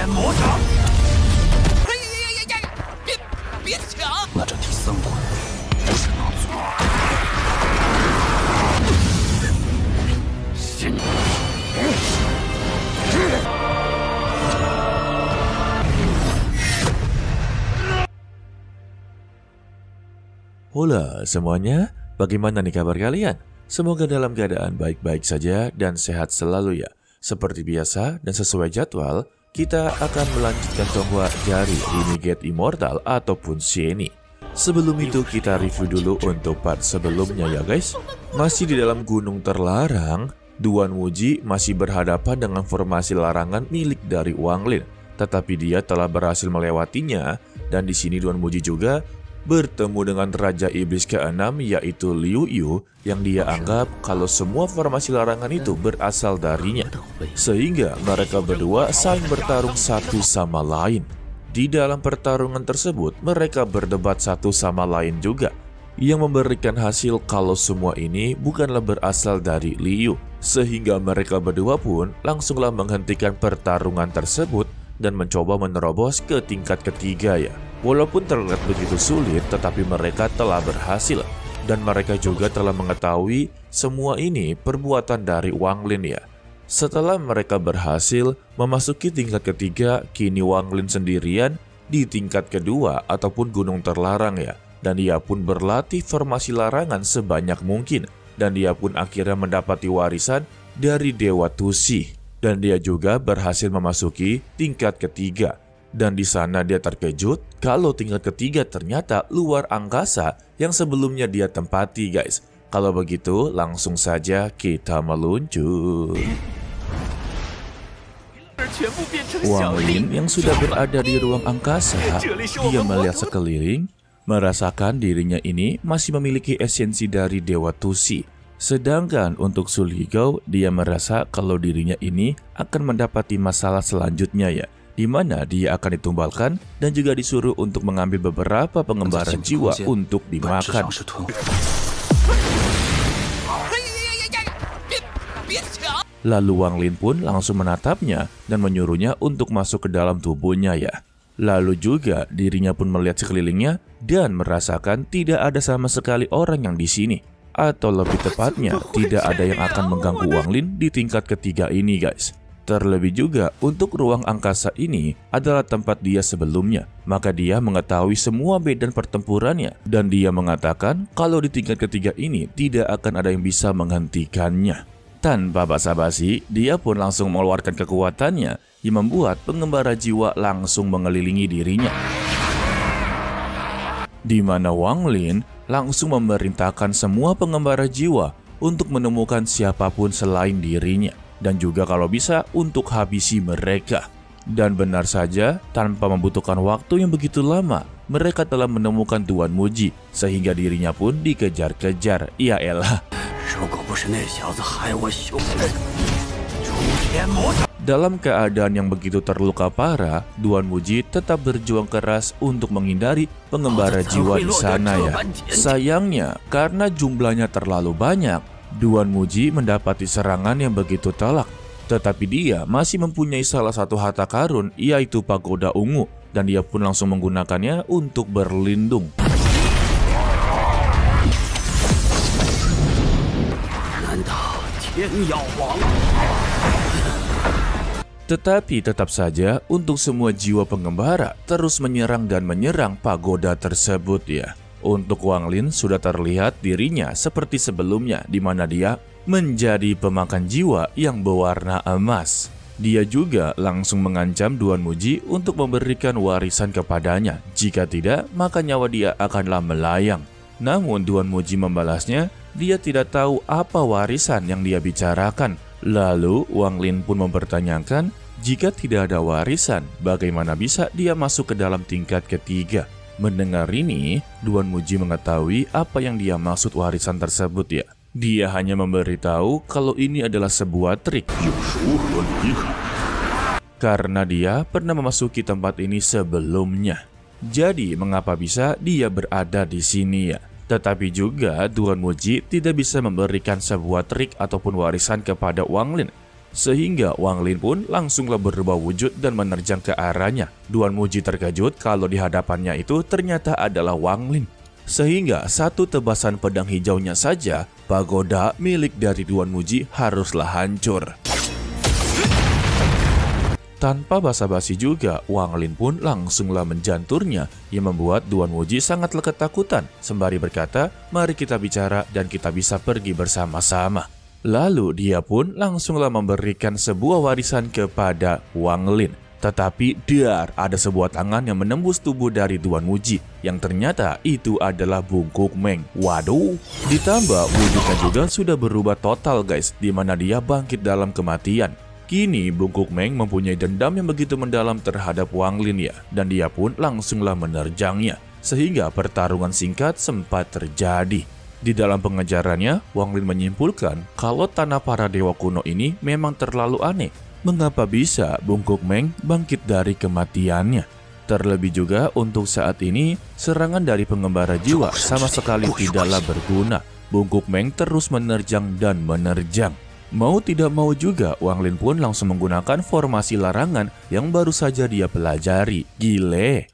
魔掌。哎呀呀呀呀！别抢！那这第三关不是拿错。信。 Hola semuanya, bagaimana nih kabar kalian? Semoga dalam keadaan baik-baik saja dan sehat selalu ya. Seperti biasa dan sesuai jadwal, kita akan melanjutkan Donghua dari Renegade Immortal ataupun Sheni. Sebelum itu kita review dulu untuk part sebelumnya ya guys. Masih di dalam gunung terlarang, Duan Wuji masih berhadapan dengan formasi larangan milik dari Wang Lin. Tetapi dia telah berhasil melewatinya, dan di sini Duan Wuji juga bertemu dengan Raja Iblis ke-6 yaitu Liu Yu, yang dia anggap kalau semua formasi larangan itu berasal darinya. Sehingga mereka berdua saling bertarung satu sama lain. Di dalam pertarungan tersebut mereka berdebat satu sama lain juga, yang memberikan hasil kalau semua ini bukanlah berasal dari Liu. Sehingga mereka berdua pun langsunglah menghentikan pertarungan tersebut dan mencoba menerobos ke tingkat ketiga ya. Walaupun terlihat begitu sulit, tetapi mereka telah berhasil. Dan mereka juga telah mengetahui semua ini perbuatan dari Wang Lin ya. Setelah mereka berhasil memasuki tingkat ketiga, kini Wang Lin sendirian di tingkat kedua ataupun gunung terlarang ya. Dan dia pun berlatih formasi larangan sebanyak mungkin. Dan dia pun akhirnya mendapati warisan dari Dewa Tusi. Dan dia juga berhasil memasuki tingkat ketiga. Dan di sana dia terkejut kalau tingkat ketiga ternyata luar angkasa yang sebelumnya dia tempati guys. Kalau begitu langsung saja kita meluncur. Wang Lin yang sudah berada di ruang angkasa, dia melihat sekeliling, merasakan dirinya ini masih memiliki esensi dari Dewa Tusi. Sedangkan untuk Sul Higao, dia merasa kalau dirinya ini akan mendapati masalah selanjutnya ya, di mana dia akan ditumbalkan dan juga disuruh untuk mengambil beberapa pengembara jiwa untuk dimakan. Lalu Wang Lin pun langsung menatapnya dan menyuruhnya untuk masuk ke dalam tubuhnya ya. Lalu juga dirinya pun melihat sekelilingnya dan merasakan tidak ada sama sekali orang yang di sini. Atau lebih tepatnya, tidak ada yang akan mengganggu Wang Lin di tingkat ketiga ini guys. Terlebih juga untuk ruang angkasa ini adalah tempat dia sebelumnya. Maka dia mengetahui semua medan pertempurannya. Dan dia mengatakan kalau di tingkat ketiga ini tidak akan ada yang bisa menghentikannya. Tanpa basa-basi, dia pun langsung mengeluarkan kekuatannya yang membuat pengembara jiwa langsung mengelilingi dirinya. Di mana Wang Lin langsung memerintahkan semua pengembara jiwa untuk menemukan siapapun selain dirinya. Dan juga kalau bisa untuk habisi mereka. Dan benar saja, tanpa membutuhkan waktu yang begitu lama, mereka telah menemukan Duan Wuji. Sehingga dirinya pun dikejar-kejar. Ya elah. Dalam keadaan yang begitu terluka parah, Duan Wuji tetap berjuang keras untuk menghindari pengembara jiwa di sana ya. Sayangnya, karena jumlahnya terlalu banyak, Duan Wuji mendapati serangan yang begitu telak. Tetapi dia masih mempunyai salah satu harta karun, yaitu pagoda ungu. Dan dia pun langsung menggunakannya untuk berlindung. Tetapi tetap saja untuk semua jiwa pengembara terus menyerang dan menyerang pagoda tersebut ya. Untuk Wang Lin sudah terlihat dirinya seperti sebelumnya, di mana dia menjadi pemakan jiwa yang berwarna emas. Dia juga langsung mengancam Duan Wuji untuk memberikan warisan kepadanya. Jika tidak, maka nyawa dia akanlah melayang. Namun Duan Wuji membalasnya, dia tidak tahu apa warisan yang dia bicarakan. Lalu Wang Lin pun mempertanyakan, jika tidak ada warisan, bagaimana bisa dia masuk ke dalam tingkat ketiga? Mendengar ini, Duan Wuji mengetahui apa yang dia maksud warisan tersebut ya. Dia hanya memberitahu kalau ini adalah sebuah trik. Karena dia pernah memasuki tempat ini sebelumnya. Jadi mengapa bisa dia berada di sini ya? Tetapi juga Duan Wuji tidak bisa memberikan sebuah trik ataupun warisan kepada Wang Lin. Sehingga Wang Lin pun langsunglah berubah wujud dan menerjang ke arahnya. Duan Muji terkejut kalau di hadapannya itu ternyata adalah Wang Lin. Sehingga satu tebasan pedang hijaunya saja, pagoda milik dari Duan Muji haruslah hancur. Tanpa basa-basi juga, Wang Lin pun langsunglah menjanturnya yang membuat Duan Muji sangatlah ketakutan. Sembari berkata, mari kita bicara dan kita bisa pergi bersama-sama. Lalu dia pun langsunglah memberikan sebuah warisan kepada Wang Lin. Tetapi ada sebuah tangan yang menembus tubuh dari Duan Muji, yang ternyata itu adalah Bungkuk Meng. Waduh, ditambah wujudnya juga sudah berubah total guys, di mana dia bangkit dalam kematian. Kini Bungkuk Meng mempunyai dendam yang begitu mendalam terhadap Wang Lin ya, dan dia pun langsunglah menerjangnya. Sehingga pertarungan singkat sempat terjadi. Di dalam pengejarannya, Wang Lin menyimpulkan kalau tanah para dewa kuno ini memang terlalu aneh. Mengapa bisa Bungkuk Meng bangkit dari kematiannya? Terlebih juga untuk saat ini, serangan dari pengembara jiwa sama sekali tidaklah berguna. Bungkuk Meng terus menerjang dan menerjang. Mau tidak mau juga, Wang Lin pun langsung menggunakan formasi larangan yang baru saja dia pelajari. Gile!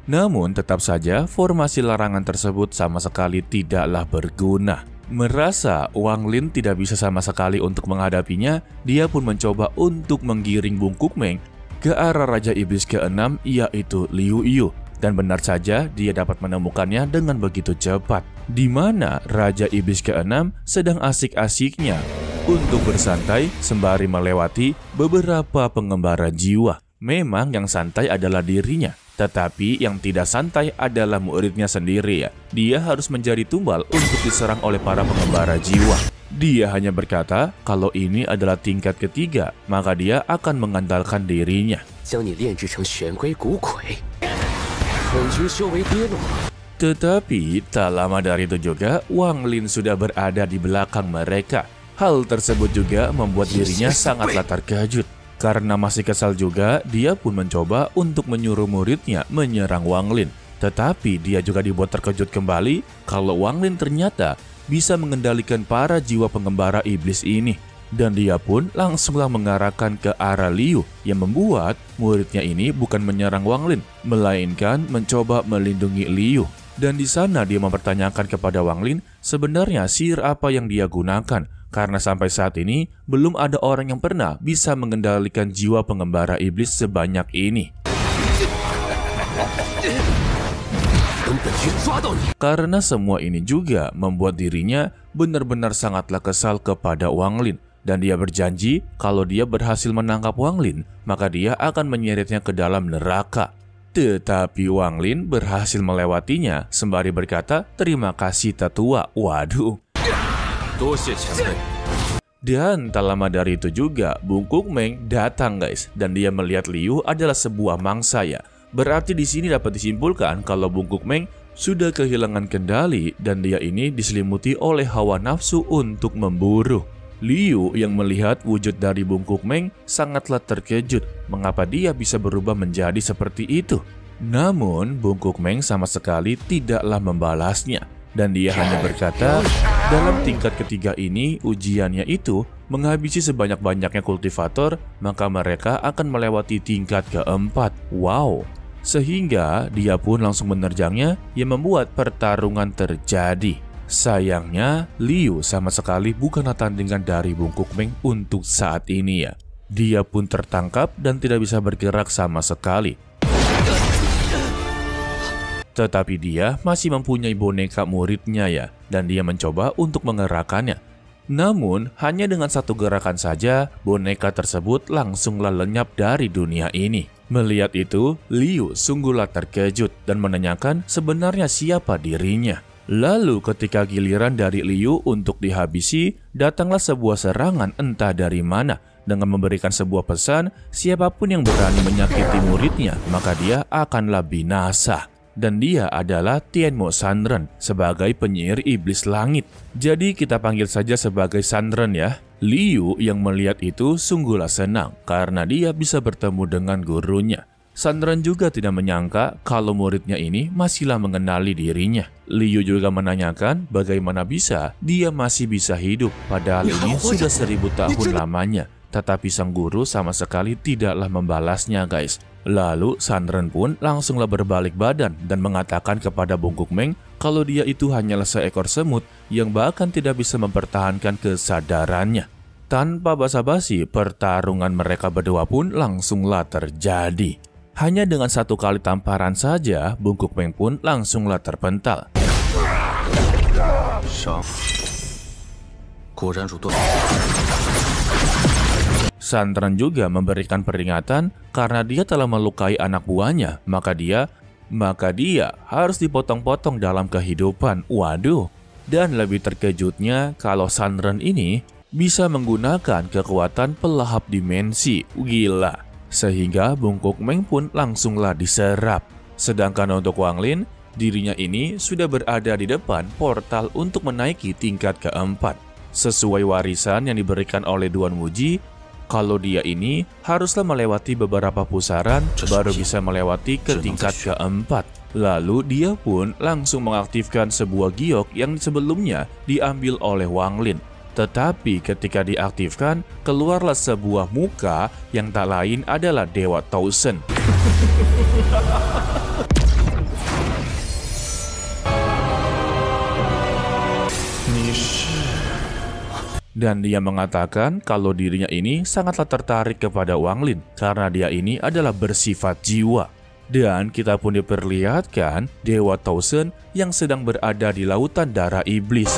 Namun tetap saja formasi larangan tersebut sama sekali tidaklah berguna. Merasa Wang Lin tidak bisa sama sekali untuk menghadapinya, dia pun mencoba untuk menggiring Bungkuk Meng ke arah Raja Iblis ke-6 yaitu Liu Yu. Dan benar saja dia dapat menemukannya dengan begitu cepat. Di mana Raja Iblis ke-6 sedang asik-asiknya untuk bersantai sembari melewati beberapa pengembara jiwa. Memang yang santai adalah dirinya, tetapi yang tidak santai adalah muridnya sendiri ya. Dia harus menjadi tumbal untuk diserang oleh para pengembara jiwa. Dia hanya berkata kalau ini adalah tingkat ketiga, maka dia akan mengandalkan dirinya. Tetapi tak lama dari itu juga, Wang Lin sudah berada di belakang mereka. Hal tersebut juga membuat dirinya sangatlah terkejut. Karena masih kesal juga, dia pun mencoba untuk menyuruh muridnya menyerang Wang Lin. Tetapi dia juga dibuat terkejut kembali kalau Wang Lin ternyata bisa mengendalikan para jiwa pengembara iblis ini. Dan dia pun langsunglah mengarahkan ke arah Liu, yang membuat muridnya ini bukan menyerang Wang Lin, melainkan mencoba melindungi Liu. Dan di sana dia mempertanyakan kepada Wang Lin sebenarnya sihir apa yang dia gunakan. Karena sampai saat ini, belum ada orang yang pernah bisa mengendalikan jiwa pengembara iblis sebanyak ini. Karena semua ini juga membuat dirinya benar-benar sangatlah kesal kepada Wang Lin. Dan dia berjanji kalau dia berhasil menangkap Wang Lin, maka dia akan menyeretnya ke dalam neraka. Tetapi Wang Lin berhasil melewatinya sembari berkata, terima kasih tetua. Waduh. Dan tak lama dari itu juga, Bungkuk Meng datang guys, dan dia melihat Liu adalah sebuah mangsa ya. Berarti di sini dapat disimpulkan kalau Bungkuk Meng sudah kehilangan kendali dan dia ini diselimuti oleh hawa nafsu untuk memburu. Liu yang melihat wujud dari Bungkuk Meng sangatlah terkejut mengapa dia bisa berubah menjadi seperti itu. Namun Bungkuk Meng sama sekali tidaklah membalasnya. Dan dia hanya berkata, dalam tingkat ketiga ini ujiannya itu menghabisi sebanyak-banyaknya kultivator, maka mereka akan melewati tingkat keempat. Wow. Sehingga dia pun langsung menerjangnya yang membuat pertarungan terjadi. Sayangnya, Liu sama sekali bukanlah tandingan dari Bungkuk Meng untuk saat ini ya. Dia pun tertangkap dan tidak bisa bergerak sama sekali. Tetapi dia masih mempunyai boneka muridnya ya, dan dia mencoba untuk mengerahkannya. Namun, hanya dengan satu gerakan saja, boneka tersebut langsunglah lenyap dari dunia ini. Melihat itu, Liu sungguhlah terkejut dan menanyakan sebenarnya siapa dirinya. Lalu ketika giliran dari Liu untuk dihabisi, datanglah sebuah serangan entah dari mana. Dengan memberikan sebuah pesan, siapapun yang berani menyakiti muridnya, maka dia akanlah binasa. Dan dia adalah Tianmo Shanren sebagai penyihir iblis langit. Jadi kita panggil saja sebagai Shanren ya. Liu yang melihat itu sungguhlah senang karena dia bisa bertemu dengan gurunya. Sandren juga tidak menyangka kalau muridnya ini masihlah mengenali dirinya. Liu juga menanyakan bagaimana bisa dia masih bisa hidup, padahal ini sudah 1000 tahun lamanya. Tetapi sang guru sama sekali tidaklah membalasnya, guys. Lalu Sandren pun langsunglah berbalik badan dan mengatakan kepada Bungkuk Meng kalau dia itu hanyalah seekor semut yang bahkan tidak bisa mempertahankan kesadarannya. Tanpa basa-basi, pertarungan mereka berdua pun langsunglah terjadi. Hanya dengan 1 kali tamparan saja, Bungkuk Meng pun langsunglah terpental. Sandren juga memberikan peringatan karena dia telah melukai anak buahnya, maka dia harus dipotong-potong dalam kehidupan. Waduh. Dan lebih terkejutnya kalau Sandren ini bisa menggunakan kekuatan pelahap dimensi. Gila. Sehingga Bungkuk Meng pun langsunglah diserap. Sedangkan untuk Wang Lin, dirinya ini sudah berada di depan portal untuk menaiki tingkat keempat. Sesuai warisan yang diberikan oleh Duan Wuji, kalau dia ini haruslah melewati beberapa pusaran baru bisa melewati ke tingkat keempat. Lalu dia pun langsung mengaktifkan sebuah giok yang sebelumnya diambil oleh Wang Lin. Tetapi ketika diaktifkan, keluarlah sebuah muka yang tak lain adalah Dewa Tausen. Dan dia mengatakan kalau dirinya ini sangatlah tertarik kepada Wang Lin karena dia ini adalah bersifat jiwa. Dan kita pun diperlihatkan Dewa Tausen yang sedang berada di lautan darah iblis.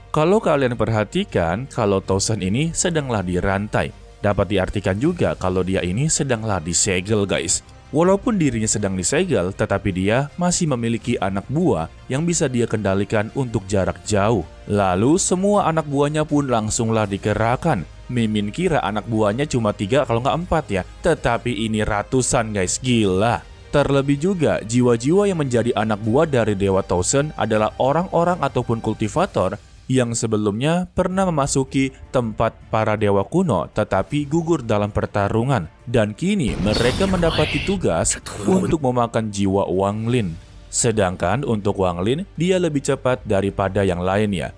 Kalau kalian perhatikan, kalau Tausen ini sedanglah dirantai. Dapat diartikan juga kalau dia ini sedanglah disegel, guys. Walaupun dirinya sedang disegel, tetapi dia masih memiliki anak buah yang bisa dia kendalikan untuk jarak jauh. Lalu semua anak buahnya pun langsunglah dikerahkan. Mimin kira anak buahnya cuma 3 kalau nggak 4 ya. Tetapi ini ratusan, guys, gila. Terlebih juga, jiwa-jiwa yang menjadi anak buah dari Dewa Tausen adalah orang-orang ataupun kultivator yang sebelumnya pernah memasuki tempat para dewa kuno tetapi gugur dalam pertarungan. Dan kini mereka mendapati tugas untuk memakan jiwa Wang Lin. Sedangkan untuk Wang Lin, dia lebih cepat daripada yang lainnya.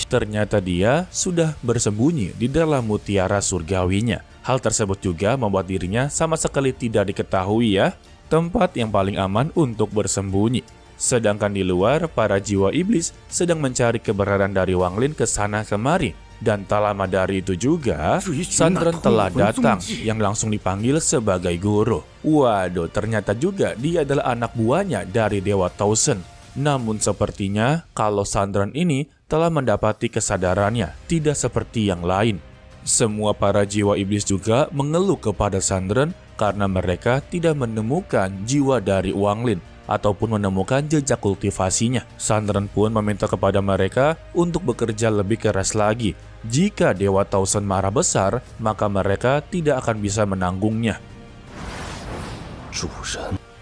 Ternyata dia sudah bersembunyi di dalam mutiara surgawinya. Hal tersebut juga membuat dirinya sama sekali tidak diketahui ya. Tempat yang paling aman untuk bersembunyi. Sedangkan di luar, para jiwa iblis sedang mencari keberadaan dari Wang Lin ke sana kemari. Dan tak lama dari itu juga, Sandren telah datang yang langsung dipanggil sebagai guru. Waduh, ternyata juga dia adalah anak buahnya dari Dewa Tausen. Namun sepertinya kalau Sandren ini telah mendapati kesadarannya, tidak seperti yang lain. Semua para jiwa iblis juga mengeluh kepada Sandren karena mereka tidak menemukan jiwa dari Wang Lin ataupun menemukan jejak kultivasinya. Sandren pun meminta kepada mereka untuk bekerja lebih keras lagi. Jika Dewa Tausen marah besar, maka mereka tidak akan bisa menanggungnya.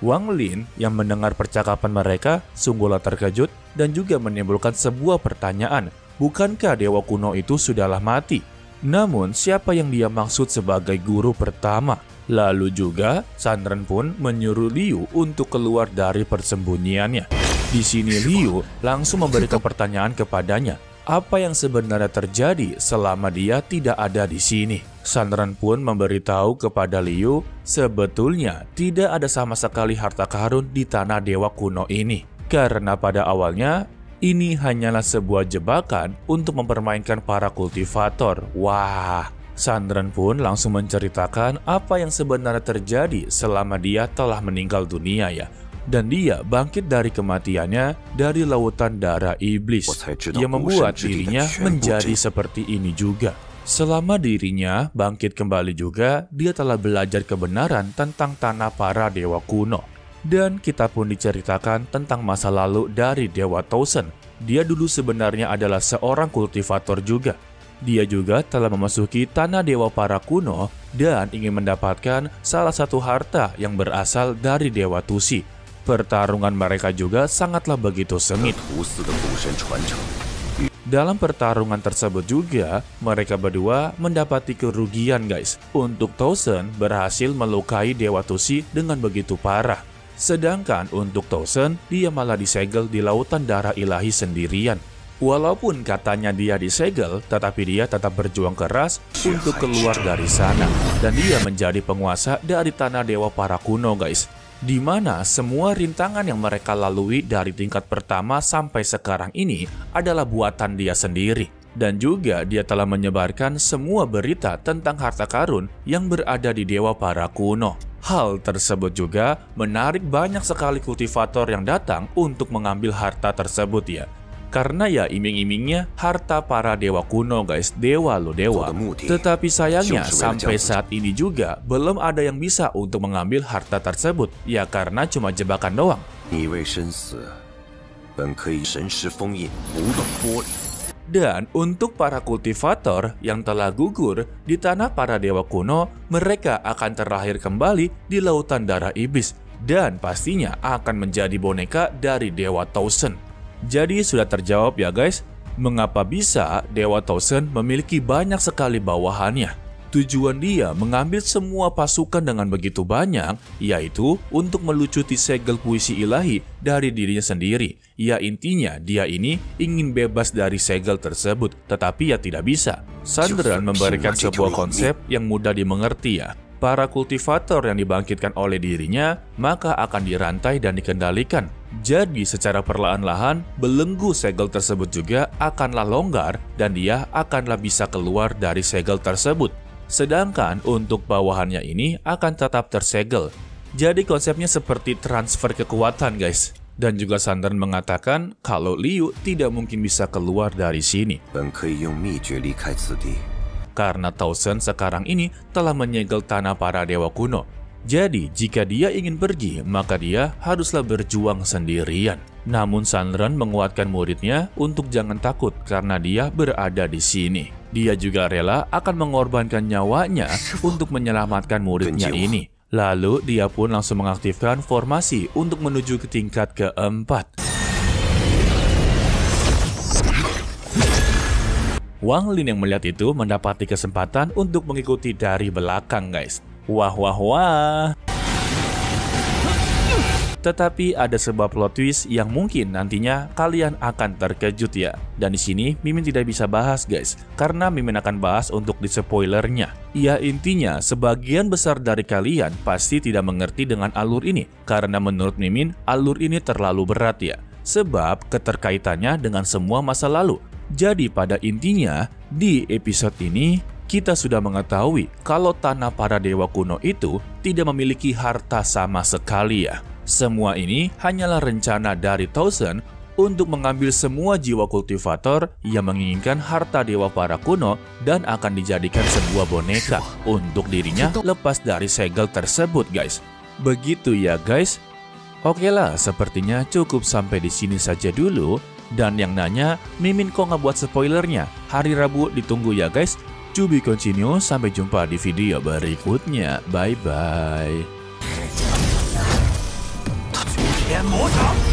Wang Lin yang mendengar percakapan mereka sungguhlah terkejut dan juga menimbulkan sebuah pertanyaan. Bukankah dewa kuno itu sudahlah mati? Namun siapa yang dia maksud sebagai guru pertama? Lalu juga Sandren pun menyuruh Liu untuk keluar dari persembunyiannya. Di sini Liu langsung memberikan pertanyaan kepadanya. Apa yang sebenarnya terjadi selama dia tidak ada di sini? Sandren pun memberitahu kepada Liu sebetulnya tidak ada sama sekali harta karun di tanah dewa kuno ini. Karena pada awalnya ini hanyalah sebuah jebakan untuk mempermainkan para kultivator. Wah, Sandren pun langsung menceritakan apa yang sebenarnya terjadi selama dia telah meninggal dunia ya. Dan dia bangkit dari kematiannya dari lautan darah iblis yang membuat dirinya menjadi seperti ini juga. Selama dirinya bangkit kembali juga, dia telah belajar kebenaran tentang tanah para dewa kuno. Dan kita pun diceritakan tentang masa lalu dari Dewa Tausen. Dia dulu sebenarnya adalah seorang kultivator juga. Dia juga telah memasuki tanah dewa para kuno dan ingin mendapatkan salah satu harta yang berasal dari Dewa Tusi. Pertarungan mereka juga sangatlah begitu sengit. 图斯的附身传承， Dalam pertarungan tersebut juga, mereka berdua mendapati kerugian guys. Untuk Tausen berhasil melukai Dewa Tusi dengan begitu parah. Sedangkan untuk Tausen, dia malah disegel di lautan darah ilahi sendirian. Walaupun katanya dia disegel, tetapi dia tetap berjuang keras untuk keluar dari sana. Dan dia menjadi penguasa dari tanah dewa para kuno guys. Di mana semua rintangan yang mereka lalui dari tingkat pertama sampai sekarang ini adalah buatan dia sendiri. Dan juga dia telah menyebarkan semua berita tentang harta karun yang berada di dewa para kuno. Hal tersebut juga menarik banyak sekali kultivator yang datang untuk mengambil harta tersebut ya. Karena ya iming-imingnya harta para dewa kuno guys, dewa lo dewa. Tetapi sayangnya sampai saat ini juga belum ada yang bisa untuk mengambil harta tersebut. Ya karena cuma jebakan doang. 你为生死，本可以神石封印，不动波力。 Dan untuk para kultivator yang telah gugur di tanah para dewa kuno, mereka akan terlahir kembali di lautan darah iblis. Dan pastinya akan menjadi boneka dari Dewa Tausen. Jadi sudah terjawab ya guys, mengapa bisa Dewa Tausen memiliki banyak sekali bawahannya. Tujuan dia mengambil semua pasukan dengan begitu banyak, yaitu untuk melucuti segel puisi ilahi dari dirinya sendiri. Ya intinya dia ini ingin bebas dari segel tersebut, tetapi ya tidak bisa. Sandran memberikan sebuah konsep yang mudah dimengerti ya. Para kultivator yang dibangkitkan oleh dirinya, maka akan dirantai dan dikendalikan. Jadi secara perlahan-lahan, belenggu segel tersebut juga akanlah longgar dan dia akanlah bisa keluar dari segel tersebut. Sedangkan untuk bawahannya ini akan tetap tersegel. Jadi konsepnya seperti transfer kekuatan guys. Dan juga Sandran mengatakan kalau Liu tidak mungkin bisa keluar dari sini. 本可以用秘诀离开此地。 Karena Tausen sekarang ini telah menyegel tanah para dewa kuno. Jadi jika dia ingin pergi, maka dia haruslah berjuang sendirian. Namun Sandran menguatkan muridnya untuk jangan takut karena dia berada di sini. Dia juga rela akan mengorbankan nyawanya untuk menyelamatkan muridnya ini. Lalu dia pun langsung mengaktifkan formasi untuk menuju ke tingkat keempat. Wang Lin yang melihat itu mendapati kesempatan untuk mengikuti dari belakang guys. Wah wah wah. Tetapi ada sebuah plot twist yang mungkin nantinya kalian akan terkejut ya. Dan di sini Mimin tidak bisa bahas guys, karena Mimin akan bahas untuk di spoilernya. Ya intinya sebagian besar dari kalian pasti tidak mengerti dengan alur ini, karena menurut Mimin alur ini terlalu berat ya. Sebab keterkaitannya dengan semua masa lalu. Jadi pada intinya di episode ini kita sudah mengetahui kalau tanah para dewa kuno itu tidak memiliki harta sama sekali ya. Semua ini hanyalah rencana dari Tausen untuk mengambil semua jiwa kultivator yang menginginkan harta dewa para kuno dan akan dijadikan sebuah boneka untuk dirinya lepas dari segel tersebut guys. Begitu ya guys. Oke lah, sepertinya cukup sampai di sini saja dulu. Dan yang nanya, Mimin kok nggak buat spoilernya? Hari Rabu ditunggu ya guys. To be continue, sampai jumpa di video berikutnya. Bye-bye. 天魔掌。